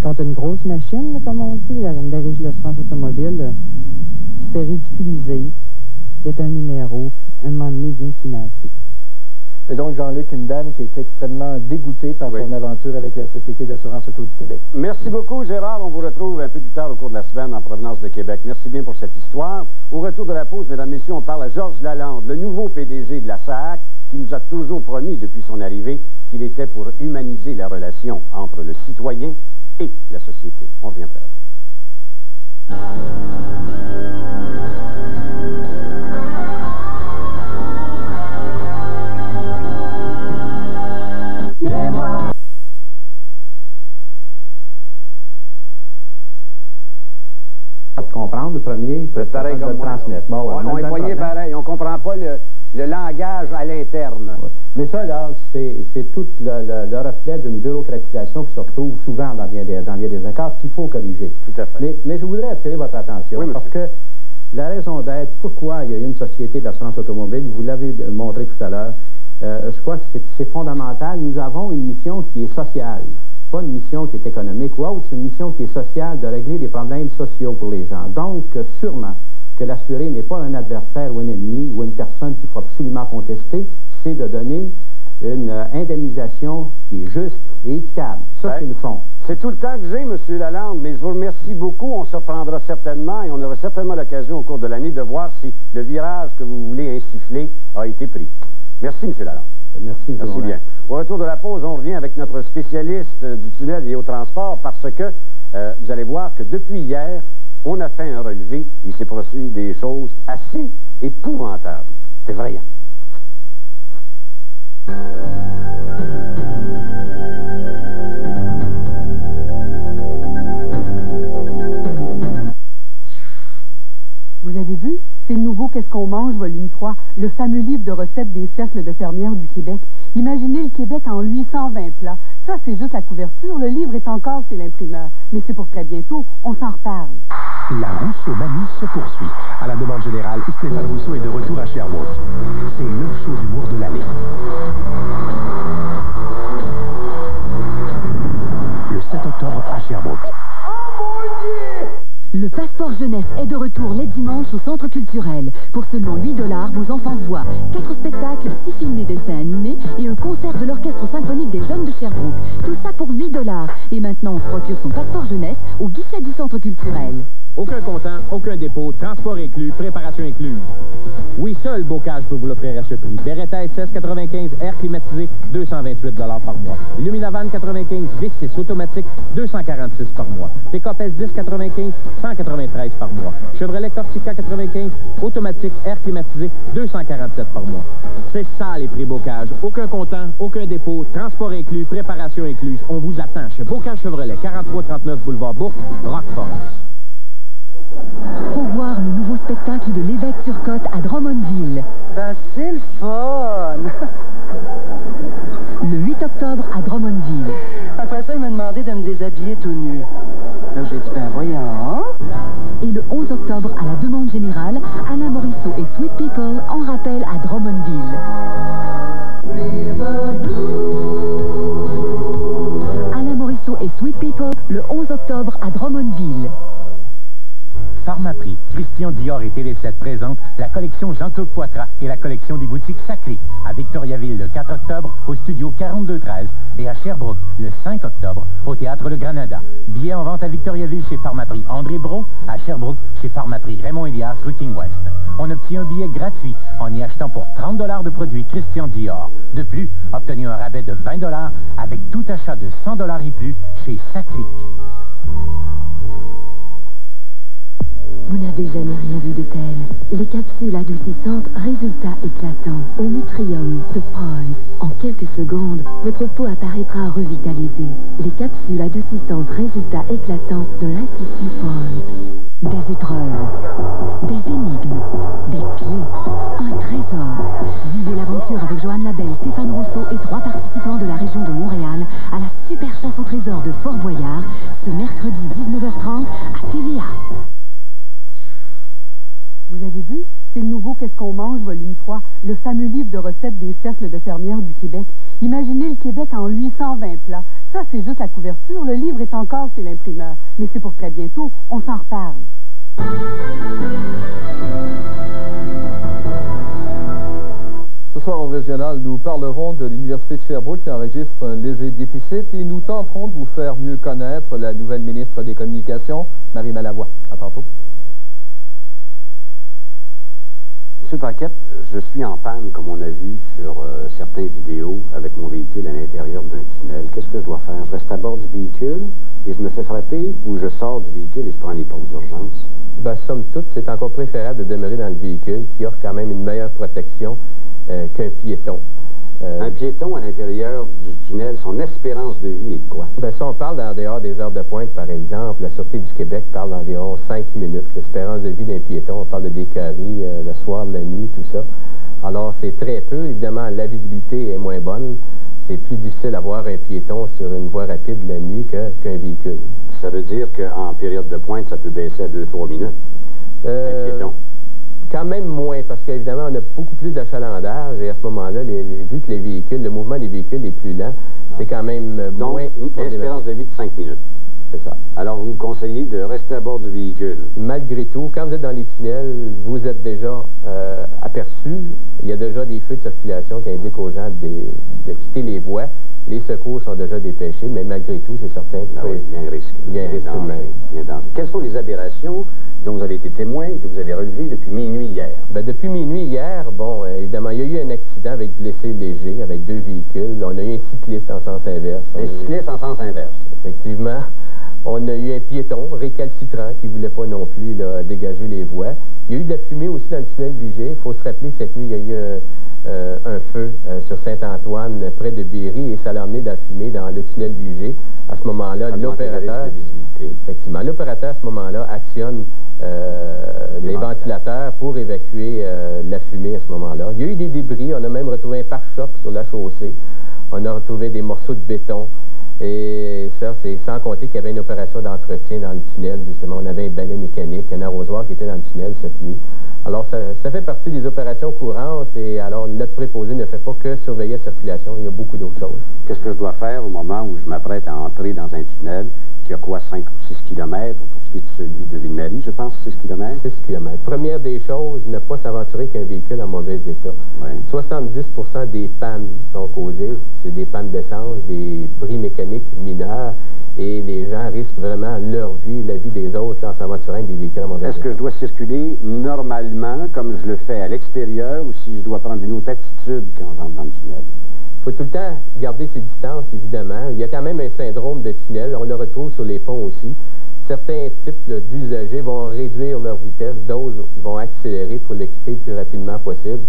Quand tu as une grosse machine, là, comme on dit, la l'assurance automobile, tu fais ridiculiser, c'est un numéro, puis un moment donné, vient climacer. C'est donc Jean-Luc, une dame qui est extrêmement dégoûtée par son aventure avec la Société d'assurance auto du Québec. Merci beaucoup, Gérard. On vous retrouve un peu plus tard au cours de la semaine en provenance de Québec. Merci bien pour cette histoire. Au retour de la pause, mesdames et messieurs, on parle à Georges Lalande, le nouveau PDG de la SAAC, qui nous a toujours promis depuis son arrivée qu'il était pour humaniser la relation entre le citoyen et la société. On revient après la pause. Comprendre le premier, c'est pareil comme transmettre. Bon, on est poigné pareil, on ne comprend pas le langage à l'interne. Ouais. Mais ça, là, c'est tout le reflet d'une bureaucratisation qui se retrouve souvent dans bien des accords qu'il faut corriger. Tout à fait. Mais je voudrais attirer votre attention parce que la raison d'être, pourquoi il y a une société de l'assurance automobile, vous l'avez montré tout à l'heure, je crois que c'est fondamental. Nous avons une mission qui est sociale. Pas une mission qui est économique ou autre, c'est une mission qui est sociale, de régler des problèmes sociaux pour les gens. Donc, sûrement que l'assuré n'est pas un adversaire ou un ennemi ou une personne qu'il faut absolument contester, c'est de donner une indemnisation qui est juste et équitable. Ça, c'est le fond. C'est tout le temps que j'ai, M. Lalande, mais je vous remercie beaucoup. On se reprendra certainement et on aura certainement l'occasion au cours de l'année de voir si le virage que vous voulez insuffler a été pris. Merci, M. Lalande. Merci bien. Au retour de la pause, on revient avec notre spécialiste du tunnel et au transport parce que vous allez voir que depuis hier, on a fait un relevé et il s'est produit des choses assez épouvantables. C'est vrai. Vous avez vu? C'est le nouveau Qu'est-ce qu'on mange, volume 3, le fameux livre de recettes des cercles de fermières du Québec. Imaginez le Québec en 820 plats. Ça, c'est juste la couverture. Le livre est encore chez l'imprimeur. Mais c'est pour très bientôt. On s'en reparle. La Rousseau-Manie se poursuit. À la demande générale, Stéphane Rousseau est de retour à Sherbrooke. C'est le show d'humour de l'année. Le 7 octobre à Sherbrooke. Le passeport jeunesse est de retour les dimanches au Centre culturel. Pour seulement 8 $, vos enfants voient 4 spectacles, 6 films et dessins animés et un concert de l'Orchestre symphonique des jeunes de Sherbrooke. Tout ça pour 8 $. Et maintenant, on se procure son passeport jeunesse au guichet du Centre culturel. Aucun comptant, aucun dépôt, transport inclus, préparation incluse. Oui, seul Bocage peut vous l'offrir à ce prix. Beretta SS 95, air climatisé, 228 $ par mois. Luminavan 95, V6 automatique, 246 par mois. Pick-up S10 95, 193 par mois. Chevrolet Corsica 95, automatique, air climatisé, 247 par mois. C'est ça les prix Bocage. Aucun comptant, aucun dépôt, transport inclus, préparation incluse. On vous attend chez Bocage Chevrolet, 4339 boulevard Bourg, Rock Forest. Pour voir le nouveau spectacle de l'Évêque-sur-Côte à Drummondville. Ben, c'est le fun! Le 8 octobre à Drummondville. Après ça, il m'a demandé de me déshabiller tout nu. Là, j'ai dit, ben voyons. Et le 11 octobre à la demande générale, Alain Morisseau et Sweet People en rappel à Drummondville. Alain Morisseau et Sweet People le 11 octobre à Drummondville. Pharmaprix, Christian Dior et Télé7 présentent la collection Jean-Claude Poitras et la collection des boutiques Saclay à Victoriaville le 4 octobre au studio 4213 et à Sherbrooke le 5 octobre au théâtre Le Granada. Billets en vente à Victoriaville chez Pharmaprix André Brault, à Sherbrooke chez Pharmaprix Raymond Elias rue King West. On obtient un billet gratuit en y achetant pour 30 $ de produits Christian Dior. De plus, obtenez un rabais de 20 $ avec tout achat de 100 $ et plus chez Saclay. Vous n'avez jamais rien vu de tel. Les capsules adoucissantes, résultat éclatant. Au Nutrium de Pond. En quelques secondes, votre peau apparaîtra revitalisée. Les capsules adoucissantes, résultat éclatant de l'Institut Pond. Des épreuves, des énigmes, des clés, un trésor. Vivez l'aventure avec Joanne Labelle, Stéphane Rousseau et 3 participants de la région de Montréal à la super chasse au trésor de Fort Boyard, ce mercredi 19h30 à TVA. Vous avez vu? C'est le nouveau Qu'est-ce qu'on mange, volume 3, le fameux livre de recettes des cercles de fermières du Québec. Imaginez le Québec en 820 plats. Ça, c'est juste la couverture. Le livre est encore chez l'imprimeur. Mais c'est pour très bientôt. On s'en reparle. Ce soir au Régional, nous parlerons de l'Université de Sherbrooke qui enregistre un léger déficit et nous tenterons de vous faire mieux connaître la nouvelle ministre des Communications, Marie Malavoie. À tantôt. Monsieur Paquette, je suis en panne, comme on a vu sur certaines vidéos, avec mon véhicule à l'intérieur d'un tunnel. Qu'est-ce que je dois faire? Je reste à bord du véhicule et je me fais frapper ou je sors du véhicule et je prends les portes d'urgence? Ben, somme toute, c'est encore préférable de demeurer dans le véhicule qui offre quand même une meilleure protection qu'un piéton. Un piéton à l'intérieur du tunnel, son espérance de vie est de quoi? Ben, si on parle en dehors des heures de pointe, par exemple, la Sûreté du Québec parle d'environ 5 minutes. L'espérance de vie d'un piéton, on parle de décaries, le soir, la nuit, tout ça. Alors, c'est très peu. Évidemment, la visibilité est moins bonne. C'est plus difficile à voir un piéton sur une voie rapide la nuit qu'un véhicule. Ça veut dire qu'en période de pointe, ça peut baisser à 2-3 minutes? Un piéton? Quand même moins, parce qu'évidemment, on a beaucoup plus d'achalandage et à ce moment-là, vu que les véhicules, le mouvement des véhicules est plus lent, c'est quand même moins... Donc, une espérance de vie de 5 minutes. C'est ça. Alors, vous me conseillez de rester à bord du véhicule? Malgré tout, quand vous êtes dans les tunnels, vous êtes déjà aperçu. Il y a déjà des feux de circulation qui indiquent aux gens de quitter les voies. Les secours sont déjà dépêchés, mais malgré tout, c'est certain qu'il y a un risque. Il y a un risque tout de même. Il y a un danger. Quelles sont les aberrations dont vous avez été témoin et que vous avez relevées depuis minuit hier? Ben, depuis minuit hier, bon, évidemment, il y a eu un accident avec blessés légers, avec 2 véhicules. On a eu un cycliste en sens inverse. Un cycliste en sens inverse? Effectivement. On a eu un piéton récalcitrant qui ne voulait pas non plus là, dégager les voies. Il y a eu de la fumée aussi dans le tunnel Vigée. Il faut se rappeler que cette nuit, il y a eu un feu sur Saint-Antoine, près de Berry, et ça l'a emmené de la fumée dans le tunnel Vigée. À ce moment-là, l'opérateur... Effectivement, l'opérateur, à ce moment-là, actionne les ventilateurs pour évacuer la fumée à ce moment-là. Il y a eu des débris. On a même retrouvé un pare-choc sur la chaussée. On a retrouvé des morceaux de béton. Et ça, c'est sans compter qu'il y avait une opération d'entretien dans le tunnel, justement. On avait un balai mécanique, un arrosoir qui était dans le tunnel cette nuit. Alors, ça fait partie des opérations courantes et alors notre préposé ne fait pas que surveiller la circulation, il y a beaucoup d'autres choses. Qu'est-ce que je dois faire au moment où je m'apprête à entrer dans un tunnel qui a quoi, 5 ou 6 kilomètres pour ce qui est de celui de Ville-Marie, je pense, 6 kilomètres? 6 kilomètres. Première des choses, ne pas s'aventurer qu'un véhicule en mauvais état. Ouais. 70% des pannes sont causées, c'est des pannes d'essence, des bris mécaniques mineurs, et les gens risquent vraiment leur vie, la vie des autres, là, en s'aventurant avec des véhicules en mauvais état. Est-ce que je dois circuler normalement, comme je le fais à l'extérieur, ou si je dois prendre une autre attitude quand j'entre dans le tunnel? Il faut tout le temps garder ses distances, évidemment. Il y a quand même un syndrome de tunnel. On le retrouve sur les ponts aussi. Certains types d'usagers vont réduire leur vitesse, d'autres vont accélérer pour le quitter le plus rapidement possible.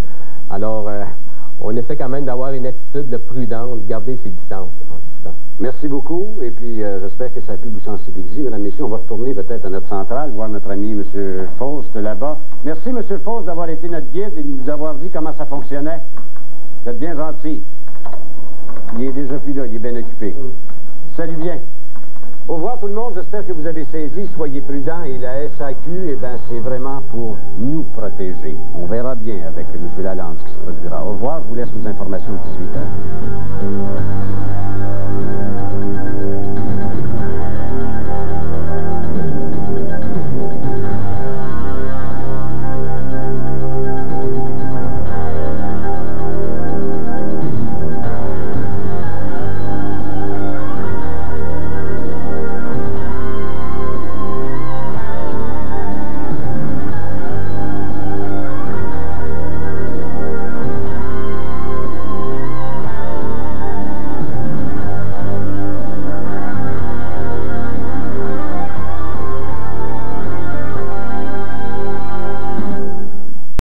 Alors, on essaie quand même d'avoir une attitude prudente, garder ses distances. Merci beaucoup, et puis j'espère que ça a pu vous sensibiliser. Mesdames, Messieurs, on va retourner peut-être à notre centrale, voir notre ami M. Faust là-bas. Merci, M. Faust, d'avoir été notre guide et de nous avoir dit comment ça fonctionnait. Vous êtes bien gentil. Il est déjà plus là, il est bien occupé. Salut bien. Au revoir tout le monde, j'espère que vous avez saisi, soyez prudents, et la SAQ, eh bien, c'est vraiment pour nous protéger. On verra bien avec M. Lalande ce qui se produira. Au revoir, je vous laisse aux informations de 18h.